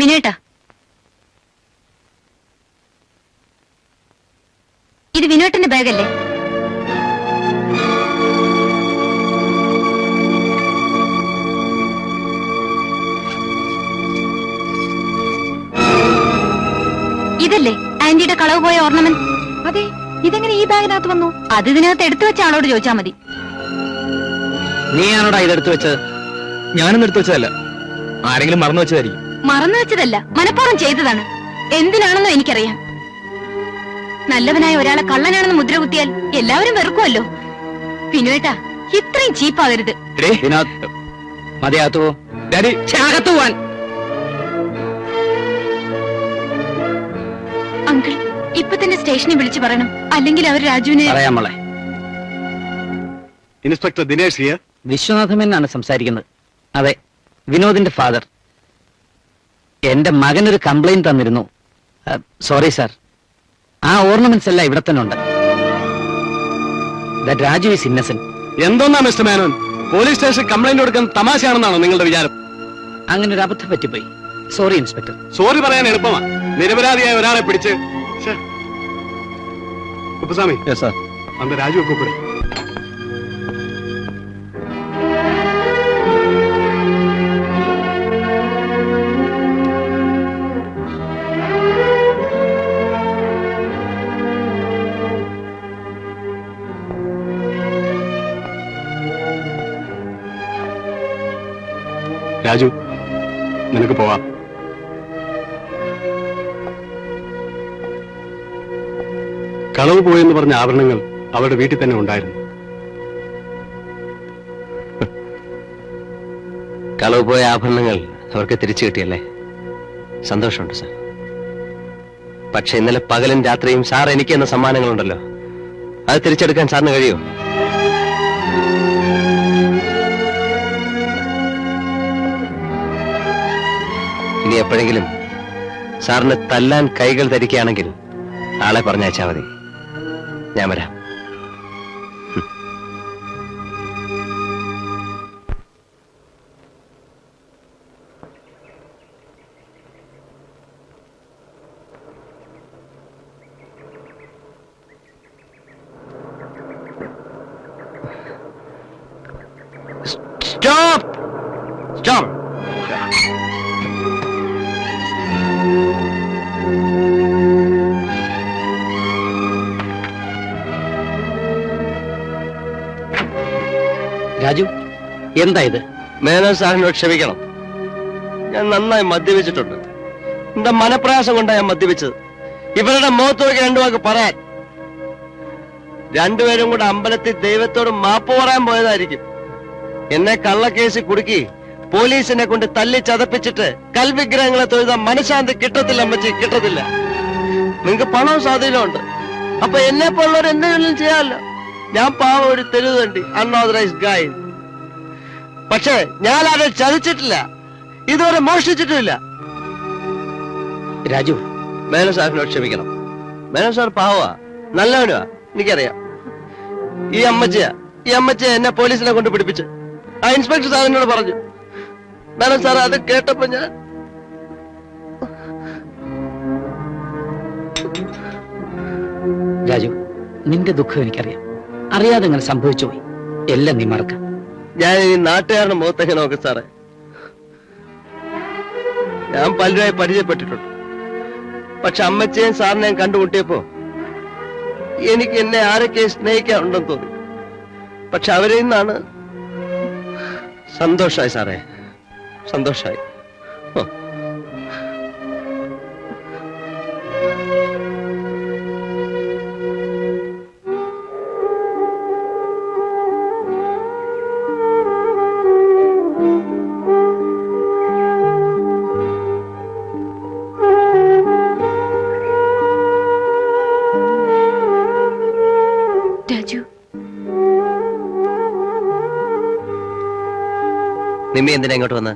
വിനേട്ടാ, ഇത് വിനോട്ടിന്റെ ബാഗല്ലേ? ഇതല്ലേ ആന്റിയുടെ കളവ് പോയ ഓർണമെന്റ്? അതെ, ഇതെങ്ങനെ ഈ ബാഗിനകത്ത് വന്നു? അത് ഇതിനകത്ത് എടുത്തു വെച്ച ആളോട് ചോദിച്ചാ മതി. നീയാണോടാ ഇതെടുത്തു വെച്ചത്? ഞാനൊന്നും എടുത്തു വെച്ചതല്ല, ആരെങ്കിലും മറന്നു വെച്ചതായിരിക്കും. മറന്നു വെച്ചതല്ല, മനഃപൂർവ്വം ചെയ്തതാണ്. എന്തിനാണെന്നോ എനിക്കറിയാം. നല്ലവനായ ഒരാളെ കള്ളനാണെന്ന് മുദ്ര കുത്തിയാൽ എല്ലാവരും വെറുക്കുമല്ലോ. വിനുവേട്ടാ, ഇത്രയും ചീപ്പാകരുത്. മതിയാത്തോ ഡാഡി? അകത്തു പോവാൻ. അങ്കിൾ, ഇപ്പൊ തന്നെ സ്റ്റേഷനിൽ വിളിച്ചു പറയണം, അല്ലെങ്കിൽ അവർ രാജുവിനെ... പറയാം മോളെ. Inspector Dinesh here. വിശ്വനാഥൻ എന്നാണ് സംസാരിക്കുന്നത്. അതെ, വിനോദിന്റെ ഫാദർ. എന്റെ മകനൊരു കംപ്ലൈന്റ് തന്നിരുന്നു. സോറി സാർ, ആ ഓർണമെന്റ്സ് എല്ലാം ഇവിടെ തന്നെ ഉണ്ട്. That Raju is innocent. എന്തോന്നാ mister Menon, police station complaint കൊടുക്കാൻ തമാശയാണെന്നാണോ നിങ്ങളുടെ വിചാരം? അങ്ങനെ ഒരു അബദ്ധം പറ്റിപ്പോയി. Sorry inspector. സോറി പറയാൻ എളുപ്പമാ, നിരപരാധിയായ ഒരാളെ പിടിച്ച്. കുപ്പസ്വാമി, അന്ന് രാജു ഒക്കെ കൂടെ. രാജു, നിനക്ക് പോവാം. കളവ് പോയെന്ന് പറഞ്ഞ ആഭരണങ്ങൾ അവരുടെ വീട്ടിൽ തന്നെ ഉണ്ടായിരുന്നു. കളവ് പോയ ആഭരണങ്ങൾ അവർക്ക് തിരിച്ചു കിട്ടിയല്ലേ? സന്തോഷമുണ്ട് സാർ. പക്ഷെ ഇന്നലെ പകലും രാത്രിയും സാർ എനിക്ക് എന്ന സമ്മാനങ്ങളുണ്ടല്ലോ, അത് തിരിച്ചെടുക്കാൻ സാറിന് കഴിയുമോ? ഇനി എപ്പോഴെങ്കിലും സാറിന് തല്ലാൻ കൈകൾ ധരിക്കുകയാണെങ്കിൽ ആളെ പറഞ്ഞയച്ചാൽ മതി, ഞാൻ വരാം. Stop! Stop! രാജു, എന്താ ഇത്? മേനോൻ സാറിനോട് ക്ഷമിക്കണം. ഞാൻ നന്നായി മദ്യപിച്ചിട്ടുണ്ട്. എന്റെ മനപ്രയാസം കൊണ്ടാണ് ഞാൻ മദ്യപിച്ചത്. ഇവരുടെ മുഖത്ത് നോക്കി രണ്ടു വാക്ക് പറയാൻ. രണ്ടുപേരും കൂടെ അമ്പലത്തിൽ ദൈവത്തോട് മാപ്പ് പറയാൻ പോയതായിരിക്കും. എന്നെ കള്ളക്കേസിൽ കുടുക്കി പോലീസിനെ കൊണ്ട് തല്ലി ചതപ്പിച്ചിട്ട് കൽവിഗ്രഹങ്ങളെ തൊഴുതാൻ മനഃശാന്തി കിട്ടത്തില്ല അമ്മച്ചി, കിട്ടത്തില്ല. നിങ്ങക്ക് പണവും സ്വാധീനമുണ്ട്. അപ്പൊ എന്നെ പോലുള്ളവർ എന്തെങ്കിലും ചെയ്യാമല്ലോ. ഞാൻ പാവം ഒരു തെരുവ് തണ്ടി, അൺഓതറൈസ്ഡ് ഗായ്. പക്ഷെ ഞാൻ ആരെ ചതിച്ചിട്ടില്ല, ഇതുവരെ മോഷ്ടിച്ചിട്ടുമില്ല. രാജു, മേനോൻ സാറിനോട് ക്ഷമിക്കണം. മേനോൻ സാർ പാവമാ, നല്ലവനുവാ, എനിക്കറിയാം. ഈ അമ്മച്ചിയെ എന്നെ പോലീസിനെ കൊണ്ട് പിടിപ്പിച്ച് ആ ഇൻസ്പെക്ടർ സാറിനോട് പറഞ്ഞു. മേനോൻ സാർ അത് കേട്ടപ്പോ ഞാൻ... രാജു, നിന്റെ ദുഃഖം എനിക്കറിയാം. അറിയാതെ ഇങ്ങനെ സംഭവിച്ചു പോയി. എല്ലാം നീ മറക്ക. ഞാൻ ഈ നാട്ടുകാരുടെ മുഖത്തൊക്കെ നോക്കും സാറേ. ഞാൻ പലരുമായി പരിചയപ്പെട്ടിട്ടുണ്ട്. പക്ഷെ അമ്മച്ചയും സാറിനെയും കണ്ടുമുട്ടിയപ്പോ എനിക്ക് എന്നെ ആരൊക്കെ സ്നേഹിക്കാറുണ്ടെന്ന് തോന്നി. പക്ഷെ അവരിൽ നിന്നാണ്... സന്തോഷായി സാറേ, സന്തോഷായി. രാജു, നിമ്മി എന്തിനാ ഇങ്ങോട്ട് വന്ന്?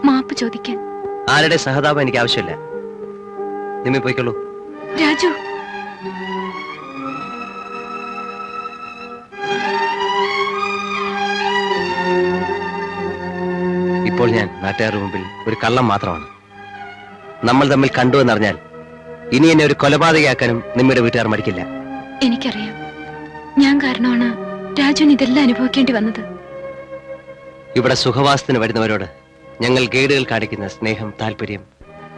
മാപ്പ് ചോദിക്കാൻ. ആരുടെ സഹതാപം എനിക്ക് ആവശ്യമില്ല. നിമ്മി പോയിക്കോളൂ. രാജു, ഇപ്പോൾ ഞാൻ നാട്ടുകാരുടെ മുമ്പിൽ ഒരു കള്ളം മാത്രമാണ്. നമ്മൾ തമ്മിൽ കണ്ടു എന്നറിഞ്ഞാൽ ഇനി എന്നെ ഒരു കൊലപാതകയാക്കാനും നിമ്മയുടെ വീട്ടുകാർ മടിക്കില്ല. എനിക്കറിയാം, ഞാൻ കാരണമാണ് രാജുവിന് ഇതെല്ലാം അനുഭവിക്കേണ്ടി വന്നത്. ഇവിടെ സുഖവാസത്തിന് വരുന്നവരോട് ഞങ്ങൾ ഗൈഡുകൾ കാണിക്കുന്ന സ്നേഹം, താല്പര്യം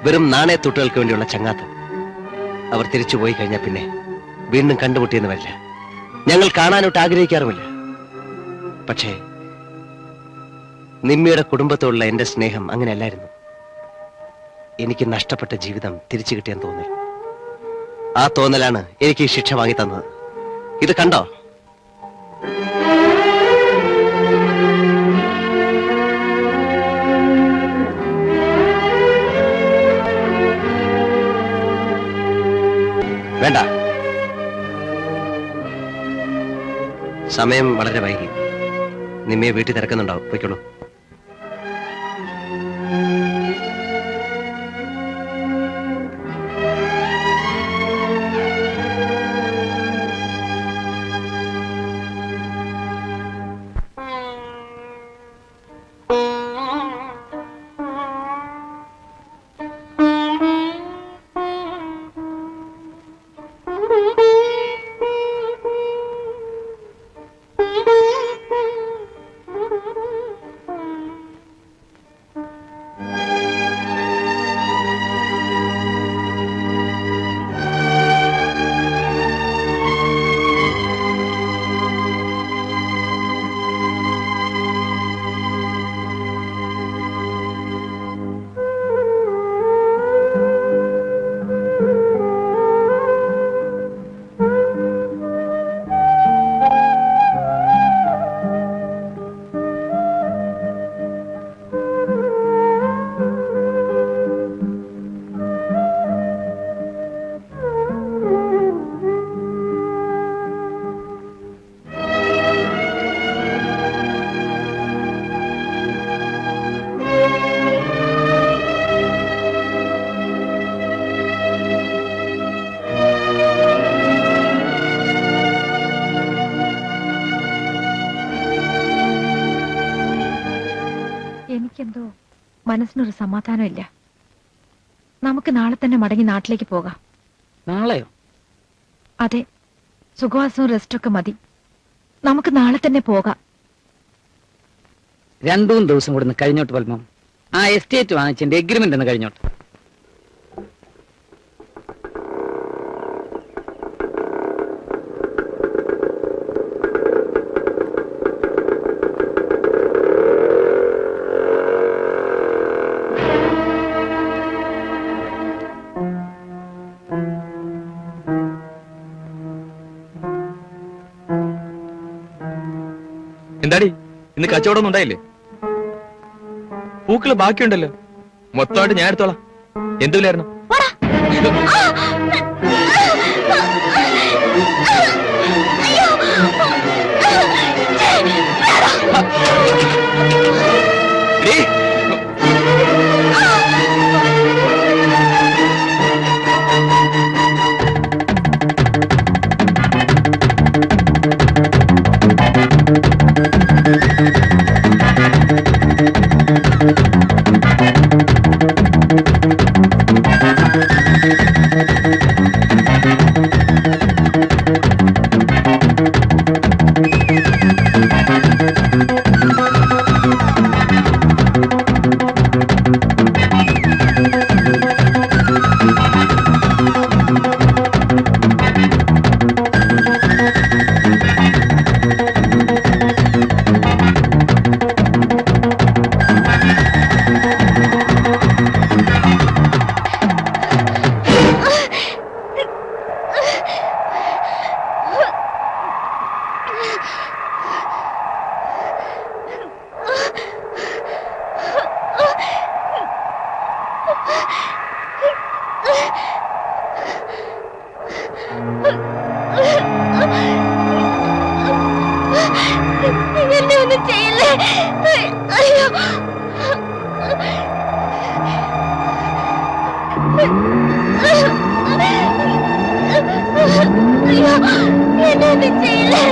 വെറും നാണയത്തുട്ടുകൾക്ക് വേണ്ടിയുള്ള ചങ്ങാത്തം. അവർ തിരിച്ചു പോയി കഴിഞ്ഞാൽ പിന്നെ വീണ്ടും കണ്ടുമുട്ടിയെന്ന് വരില്ല. ഞങ്ങൾ കാണാനോട്ട് ആഗ്രഹിക്കാറുമില്ല. പക്ഷേ നിമ്മിയുടെ കുടുംബത്തോടുള്ള എന്റെ സ്നേഹം അങ്ങനെയല്ലായിരുന്നു. എനിക്ക് നഷ്ടപ്പെട്ട ജീവിതം തിരിച്ചു കിട്ടിയെന്ന് തോന്നൽ. ആ തോന്നലാണ് എനിക്ക് ഈ ശിക്ഷ വാങ്ങി തന്നത്. ഇത് കണ്ടോ? വേണ്ട, സമയം വളരെ വൈകി. നിമ്മയെ വീട്ടിൽ തിരക്കുന്നുണ്ടാവും. പോയിക്കോളൂ. എനിക്കെന്തോ മനസ്സിനൊരു സമാധാനമില്ല. നമുക്ക് നാളെ തന്നെ മടങ്ങി നാട്ടിലേക്ക് പോകാം. നാളെയോ? അതെ, സുഖവാസവും റെസ്റ്റൊക്കെ മതി. നമുക്ക് നാളെ തന്നെ പോകാം. 2 ദിവസം കൂടെ ഒന്ന് കഴിഞ്ഞോട്ട് പത്മം. ആ എസ്റ്റേറ്റ് വാങ്ങിച്ചതിന്റെ എഗ്രിമെന്റ് ഒന്ന് കഴിഞ്ഞോട്ട്. എന്താടി ഇന്ന് കച്ചവടം ഉണ്ടായില്ലേ? പൂക്കള് ബാക്കിയുണ്ടല്ലോ, മൊത്തമായിട്ട് ഞാൻ എടുത്തോളാം. എന്തില്ലായിരുന്നു? എന്നെ ഒന്നും ചെയ്യില്ലേ? അയ്യോ, അയ്യോ, എന്നെ ഒന്നും ചെയ്യില്ലേ?